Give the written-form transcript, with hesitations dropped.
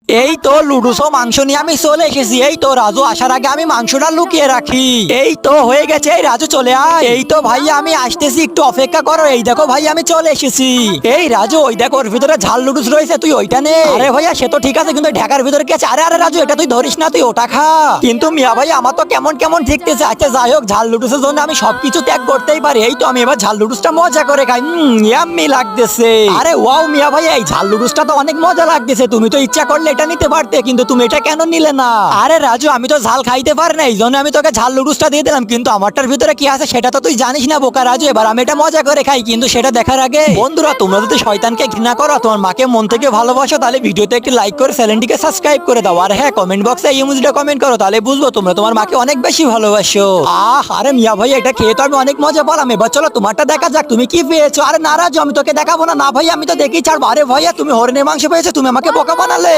এই তো লুডুস ও মাংস নিয়ে আমি চলে এসেছি। এই তো রাজু আসার আগে আমি মাংসটা লুকিয়ে রাখি। এই তো হয়ে গেছে, এই রাজু চলে আয়। এই তো ভাই আমি আসতেছি, একটু অপেক্ষা করো। এই দেখো ভাই আমি চলে এসেছি। এই রাজু ওই দেখো ওর ভিতরে ঝাল লুডুস রয়েছে, তুই ওইটা নে। আরে ভাইয়া সে তো ঠিক আছে, কিন্তু ঢাকার ভিতরে কি আছে? আরে আরে রাজু এটা তুই ধরিস না, তুই ওটা খা। কিন্তু মিয়া ভাই আমার তো কেমন কেমন ঠিকতেছে। আচ্ছা যাই হোক, ঝাল লুডুসের জন্য আমি সবকিছু ত্যাগ করতেই পারি। এই তো আমি এবার ঝাল লুডুসটা মজা করে খাই। ইয়াম্মি লাগতেছে। আরে ওয়াও মিয়া ভাই, এই ঝাল লুডুসটা তো অনেক মজা লাগতেছে। তুমি তো ইচ্ছা করলে এটা নিতে পারতে, কিন্তু তুমি এটা কেন নিলে না? আরে রাজু আমি তো ঝাল খাইতে পারি না, এই জন্য আমি তোকে ঝাল লুডুসটা দিয়ে দিলাম। কিন্তু আমারটার ভিতরে কি আছে সেটা তো তুই জানিস না বোকা রাজু। এবার আমি এটা মজা করে খাই, কিন্তু সেটা দেখার আগে বন্ধুরা তোমরা যদি শয়তানকে ঘৃণা করো, তোমার মাকে মন থেকে ভালোবাসো, তাহলে ভিডিওতে একটি লাইক করে চ্যানেলটিকে সাবস্ক্রাইব করে দাও। আর হ্যাঁ, কমেন্ট বক্সে এই ইমোজিটা কমেন্ট করো, তাহলে বুঝবো তোমরা তোমার মাকে অনেক বেশি ভালোবাসো। আরে মিয়া ভাই এটা খেয়ে তো আমি অনেক মজা পেলাম। এবার চলো তোমারটা দেখা যাক, তুমি কি পেয়েছো। আরে না রাজু আমি তোকে দেখাবো না। না ভাই আমি তো দেখেই ছাড়বো। আরে ভাইয়া তুমি হরিণের মাংস পেয়েছো, তুমি আমাকে বোকা বানালে।